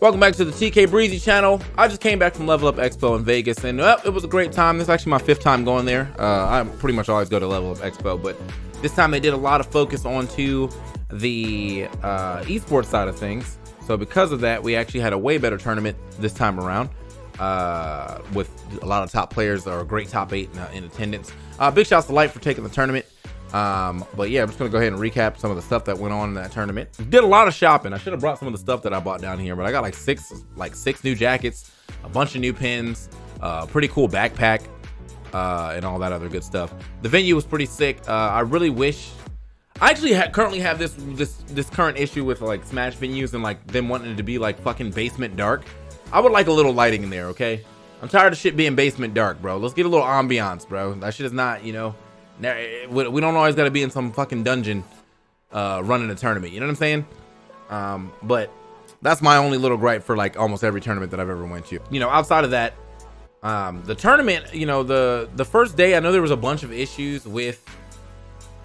Welcome back to the TK Breezy channel. I just came back from LVL Up Expo in Vegas, and it was a great time. This is actually my 5th time going there. I pretty much always go to LVL Up Expo, but this time they did a lot of focus onto the esports side of things. So because of that, we actually had a way better tournament this time around, with a lot of top players or a great top 8 in attendance. Big shouts to Light for taking the tournament. But yeah, I'm just gonna go ahead and recap some of the stuff that went on in that tournament. Did a lot of shopping. I should have brought some of the stuff that I bought down here, but I got like six new jackets, a bunch of new pins, pretty cool backpack, and all that other good stuff. The venue was pretty sick. I really wish I actually currently have this current issue with like Smash venues and like them wanting it to be like fucking basement dark. I would like a little lighting in there, okay? I'm tired of shit being basement dark, bro. Let's get a little ambiance, bro. That shit is not, you know, we don't always got to be in some fucking dungeon running a tournament, you know what I'm saying? But that's my only little gripe for like almost every tournament that I've ever went to. You know, outside of that, the tournament, you know, the first day, I know there was a bunch of issues with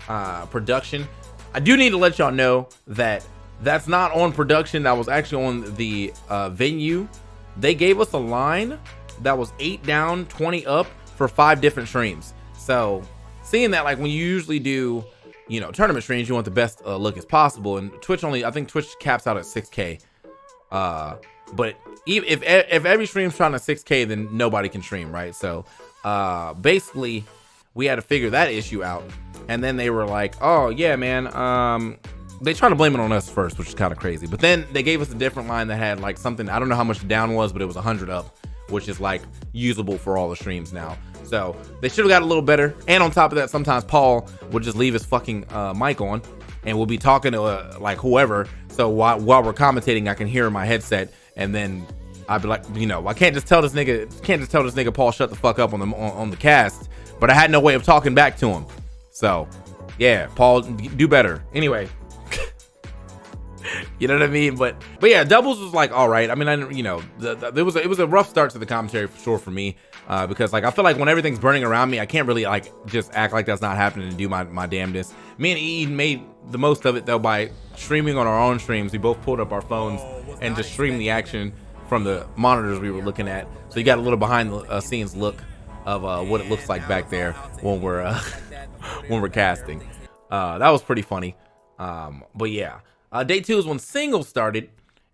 production. I do need to let y'all know that that's not on production. That was actually on the venue. They gave us a line that was 8 down, 20 up for 5 different streams. So seeing that, like when you usually do, you know, tournament streams, you want the best look as possible. And Twitch only, I think Twitch caps out at 6K. But if every stream's trying to 6K, then nobody can stream, right? So basically, we had to figure that issue out. And then they were like, oh yeah, man, they tried to blame it on us first, which is kind of crazy. But then they gave us a different line that had like something, I don't know how much the down was, but it was 100 up, which is like usable for all the streams now. So they should have got a little better. And on top of that, sometimes Paul would just leave his fucking mic on and we'll be talking to like whoever. So while we're commentating, I can hear in my headset, and then I'd be like, you know, I can't just tell this nigga Paul shut the fuck up on the cast, but I had no way of talking back to him. So yeah, Paul, do better. Anyway, you know what I mean? But yeah, doubles was like all right. I mean, it was a rough start to the commentary for sure for me, because like I feel like when everything's burning around me, I can't really like just act like that's not happening and do my damnedest. Me and Eden made the most of it though by streaming on our own streams. We both pulled up our phones and just streamed the action from the monitors we were looking at. So you got a little behind the scenes look of what it looks like back there when we're when we're casting. That was pretty funny. But yeah. Day 2 is when singles started,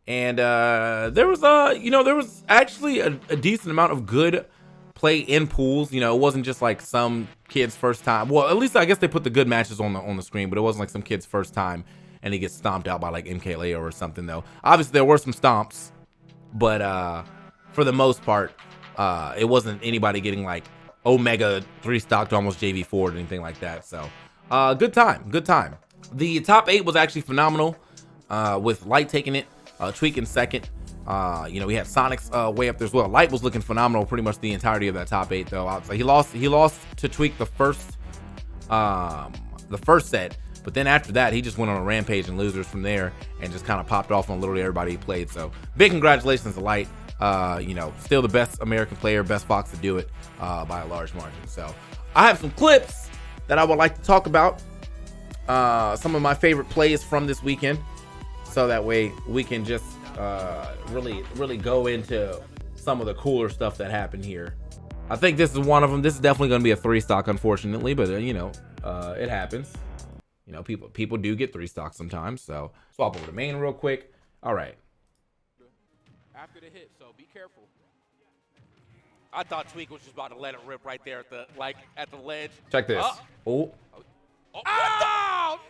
and there was actually a decent amount of good play in pools. You know, it wasn't just like some kid's first time. Well, at least I guess they put the good matches on the screen, but it wasn't like some kid's first time and he gets stomped out by like MKLeo or something though. Obviously there were some stomps, but for the most part, it wasn't anybody getting like Omega 3 stocked almost JV4 or anything like that. So good time. The top 8 was actually phenomenal, with Light taking it, Tweak in second. You know, we had Sonic's way up there as well. Light was looking phenomenal pretty much the entirety of that top 8 though. I was like, he lost to Tweak the first set, but then after that he just went on a rampage and losers from there and just kind of popped off on literally everybody he played. So big congratulations to Light. You know, still the best American player, best Fox to do it by a large margin. So I have some clips that I would like to talk about. Some of my favorite plays from this weekend, so that way we can just really go into some of the cooler stuff that happened here. I think this is one of them. This is definitely going to be a 3 stock, unfortunately, but you know, it happens. You know, people do get 3 stocks sometimes. So swap over to main real quick. All right. After the hit, so be careful. I thought Tweak was just about to let it rip right there at the ledge. Check this. Oh,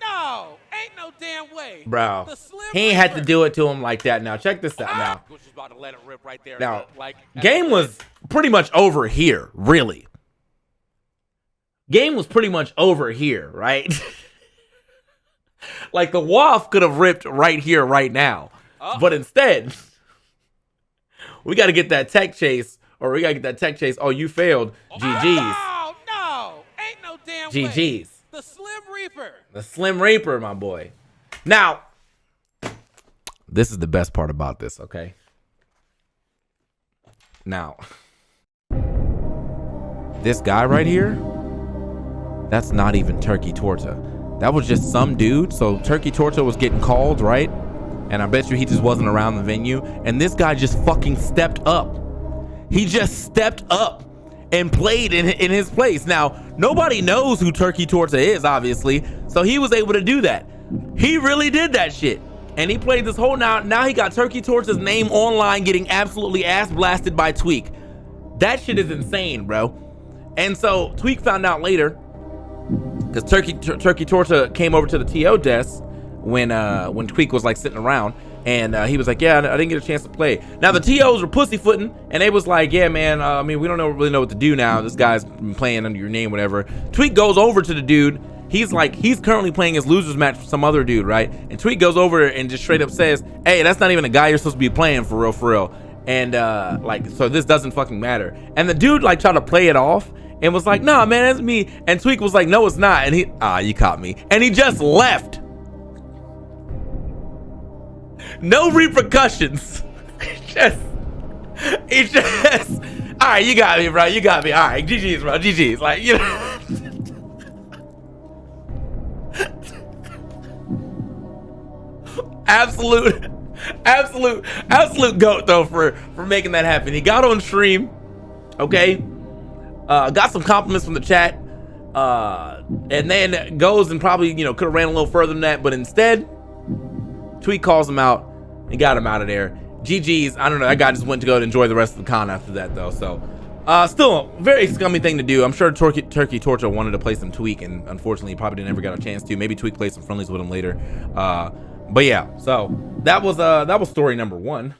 no! Ain't no damn way, bro. He ain't had to do it to him like that. Now check this out. Now, was just about to let it rip right there. Now, game was pretty much over here. Really, game was pretty much over here, right? Like the WAF could have ripped right here, right now, but instead, we got to get that tech chase, or we got to get that tech chase. Oh, you failed. GG's. Oh no! Ain't no damn GG's. Way. The Slim Reaper. The Slim Reaper, my boy. Now, this is the best part about this, okay? Now, this guy right here, that's not even Turkey Torta. That was just some dude. So Turkey Torta was getting called, right? and I bet you he just wasn't around the venue, and this guy just fucking stepped up. He just stepped up and played in his place. Now, nobody knows who Turkey Torta is, obviously, so he was able to do that. He really did that shit. And he played this whole, now he got Turkey Torta's name online getting absolutely ass blasted by Tweak. That shit is insane, bro. And so Tweak found out later, because Turkey Torta came over to the TO desk when Tweak was like sitting around, and he was like, yeah, I didn't get a chance to play. Now the TOs were pussyfooting, and they was like, yeah, man, I mean, we don't really know what to do now. This guy's been playing under your name, whatever. Tweak goes over to the dude. He's currently playing his losers match with some other dude, right? And Tweak goes over and just straight up says, hey, that's not even a guy you're supposed to be playing for real. And so this doesn't fucking matter. And the dude like tried to play it off and was like, nah, man, that's me. And Tweak was like, no, it's not. And you caught me. And he just left. No repercussions. He just, all right, you got me, bro. You got me. All right, GG's, bro. GG's. Like, you know. Absolute goat though for making that happen. He got on stream, okay, got some compliments from the chat, and then goes and probably could have ran a little further than that, but instead Tweak calls him out and got him out of there. GG's. I don't know, that guy just went to go to enjoy the rest of the con after that though. So still a very scummy thing to do. I'm sure Turkey Torta wanted to play some Tweak, and unfortunately he probably never got a chance to. Maybe Tweak played some friendlies with him later. But yeah, so that was story number one.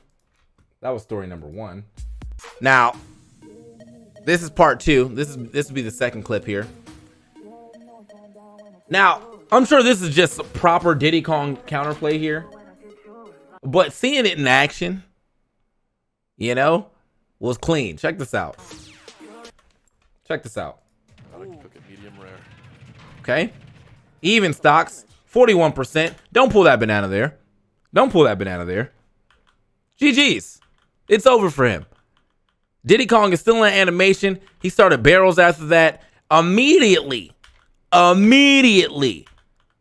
That was story number one. Now, this is part two. This will be the second clip here. Now, I'm sure this is just proper Diddy Kong counterplay here, but seeing it in action, was clean. Check this out. Check this out. Gotta cook it medium rare. Okay, even stocks. 41%. Don't pull that banana there. Don't pull that banana there. GG's. It's over for him. Diddy Kong is still in animation. He started barrels after that. Immediately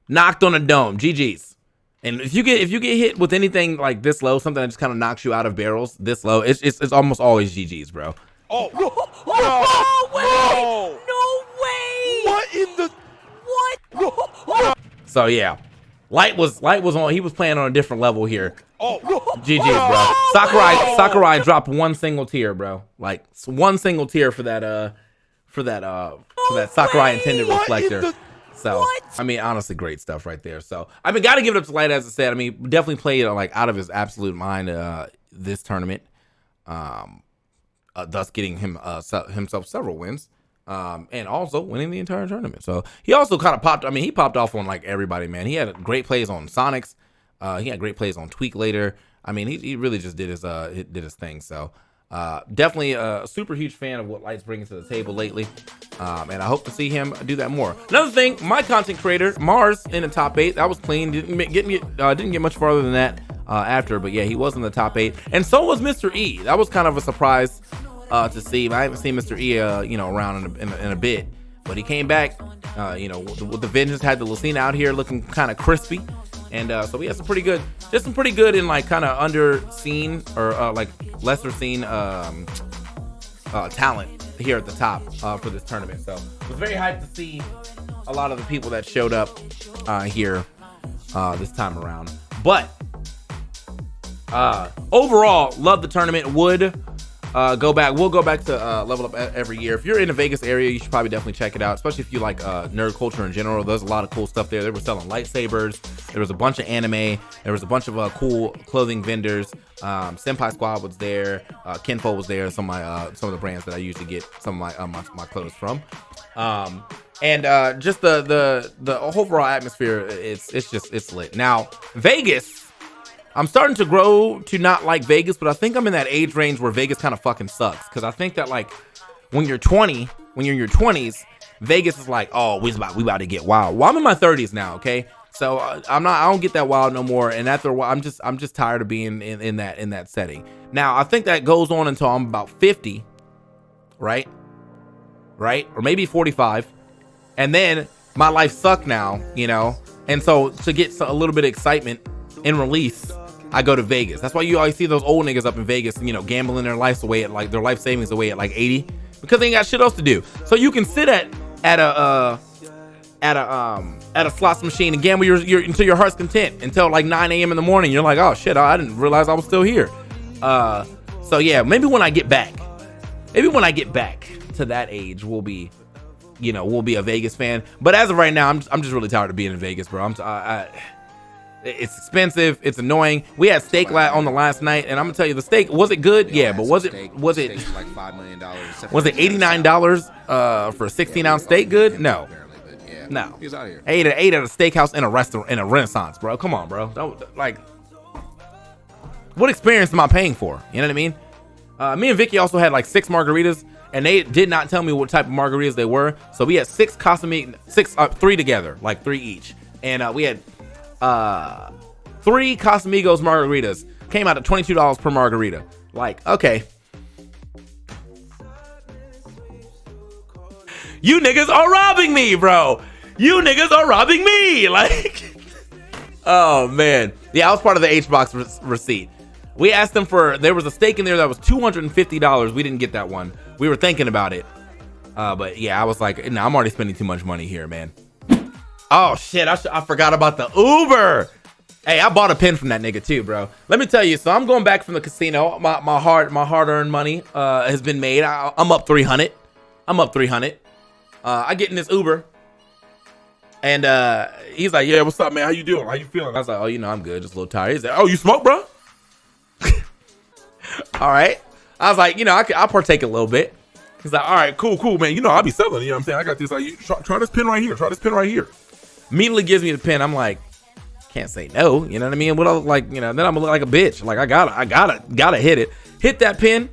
knocked on a dome. GG's. And if you get hit with anything like this low, something that just kind of knocks you out of barrels this low, it's almost always GG's, bro. Oh no way! What in the What? So yeah, Light was on. He was playing on a different level here. Oh, GG's, bro. Sakurai dropped one single tier, bro. Like one single tier for that Sakurai intended reflector. So I mean, honestly, great stuff right there. So I mean, gotta give it up to Light, as I said. I mean, definitely played like out of his absolute mind this tournament, thus getting himself several wins. And also winning the entire tournament. So he also kind of popped. I mean, he popped off on like everybody, man. He had great plays on Sonics. He had great plays on Tweak later. I mean, he really just did his thing. So definitely a super huge fan of what Light's bringing to the table lately. And I hope to see him do that more. Another thing, my content creator Mars in the top 8. That was clean. Didn't get much farther than that after. But yeah, he was in the top 8, and so was Mr. E. That was kind of a surprise to see. I haven't seen Mr. E around in a bit, but he came back with the Vengeance. Had the Lucina out here looking kind of crispy, and so we had some pretty good in like kind of under seen or like lesser seen talent here at the top for this tournament. So it was very hyped to see a lot of the people that showed up here this time around. But overall, love the tournament. We'll go back to Level Up every year. If you're in the Vegas area, you should probably definitely check it out, especially if you like nerd culture in general. There's a lot of cool stuff there. They were selling lightsabers. There was a bunch of anime. There was a bunch of cool clothing vendors. Senpai Squad was there. Kinfo was there. Some of the brands that I usually get some of my clothes from. And just the overall atmosphere, it's lit. Now Vegas, I'm starting to grow to not like Vegas, but I think I'm in that age range where Vegas kind of fucking sucks. Because I think that like when you're in your 20s, Vegas is like, oh, we about to get wild. Well, I'm in my 30s now, okay? So I don't get that wild no more. And after a while, I'm just tired of being in that setting. Now I think that goes on until I'm about 50, right? Or maybe 45, and then my life sucked now, And so to get a little bit of excitement in release, I go to Vegas. That's why you always see those old niggas up in Vegas, you know, gambling their lives away at like their life savings away at like 80 because they ain't got shit else to do. So you can sit at a slots machine and gamble your until your heart's content until like 9 a.m. in the morning. You're like, oh shit, I didn't realize I was still here. So yeah, maybe when I get back to that age, we'll be a Vegas fan. But as of right now, I'm just really tired of being in Vegas, bro. It's expensive. It's annoying. We had steak on the last night, and I'm gonna tell you, the steak, was it good? Yeah, but was it like $5 million? Was it $89 for a 16-ounce steak good? No. No. He's out here. I ate at a steakhouse in a restaurant in a Renaissance, bro. Come on, bro. Like, what experience am I paying for? You know what I mean? Me and Vicky also had like 6 margaritas, and they did not tell me what type of margaritas they were. So we had 3 together, like 3 each, and we had 3 Casamigos margaritas. Came out at $22 per margarita. Like, okay. You niggas are robbing me, bro. You niggas are robbing me. Like, oh man. Yeah, I was part of the H-Box receipt. We asked them there was a steak in there that was $250. We didn't get that one. We were thinking about it. But yeah, I was like, no, I'm already spending too much money here, man. Oh shit, I forgot about the Uber. Hey, I bought a pin from that nigga too, bro. Let me tell you, so I'm going back from the casino. My hard-earned money has been made. I'm up 300. I get in this Uber, and he's like, yeah, what's up, man? How you doing? How you feeling? I was like, oh, I'm good, just a little tired. He's like, oh, you smoke, bro? All right. I was like, I'll partake a little bit. He's like, all right, cool, man. I'll be selling, you know what I'm saying? I got this, like, try this pin right here. Immediately gives me the pin. I'm like, can't say no, you know what I mean? What else, like, then I'm gonna look like a bitch. Like, I gotta hit it. Hit that pin.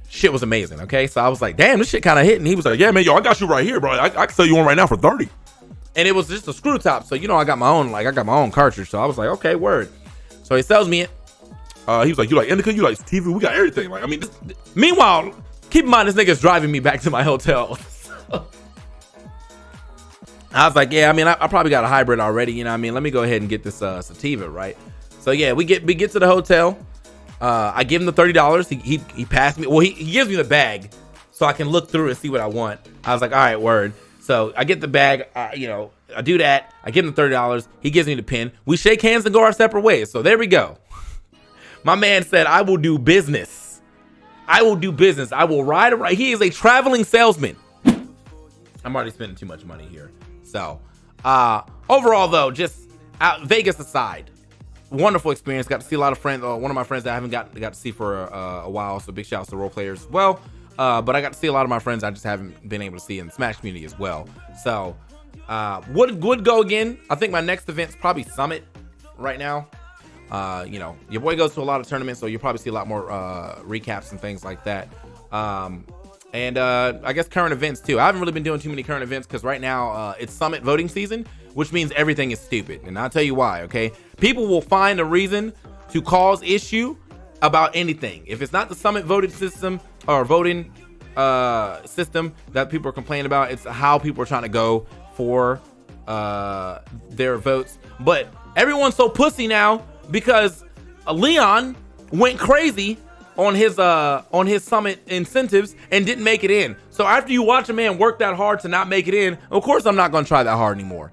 Shit was amazing, okay? So I was like, damn, this shit kind of hit. And he was like, yeah, man, yo, I got you right here, bro. I can sell you one right now for 30. And it was just a screw top. So, I got my own cartridge. So I was like, okay, word. So he sells me it. He was like, you like indica? You like TV? We got everything. Like, I mean, meanwhile, keep in mind, this nigga's driving me back to my hotel. I was like, yeah, I mean, I probably got a hybrid already. You know what I mean? Let me go ahead and get this sativa, right? So yeah, we get to the hotel. I give him the $30. He passed me. Well, he gives me the bag so I can look through and see what I want. I was like, all right, word. So I get the bag. I do that. I give him the $30. He gives me the pin. We shake hands and go our separate ways. So there we go. My man said, I will do business. I will ride around. He is a traveling salesman. I'm already spending too much money here. So overall, though, just Vegas aside, wonderful experience. Got to see a lot of friends. One of my friends that I haven't got to see for a while. So big shout outs to role players as well. But I got to see a lot of my friends I just haven't been able to see in the Smash community as well. So would go again. I think my next event's probably Summit right now. Your boy goes to a lot of tournaments, so you'll probably see a lot more recaps and things like that. And I guess current events too. I haven't really been doing too many current events because right now it's Summit voting season, which means everything is stupid. And I'll tell you why, okay? People will find a reason to cause issue about anything. If it's not the Summit voting system or voting system that people are complaining about, it's how people are trying to go for their votes. But everyone's so pussy now because Leon went crazy on his Summit incentives and didn't make it in. So after you watch a man work that hard to not make it in, of course I'm not gonna try that hard anymore.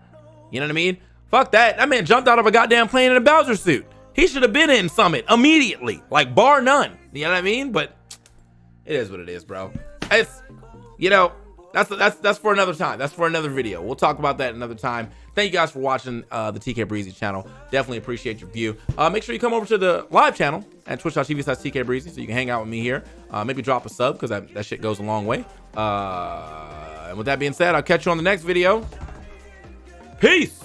You know what I mean? Fuck that. That man jumped out of a goddamn plane in a Bowser suit. He should have been in Summit immediately, like bar none. You know what I mean? But it is what it is, bro. It's, that's for another time. That's for another video. We'll talk about that another time. Thank you guys for watching the TK Breezy channel. Definitely appreciate your view. Make sure you come over to the live channel at twitch.tv/TK Breezy so you can hang out with me here. Maybe drop a sub because that shit goes a long way. And with that being said, I'll catch you on the next video. Peace.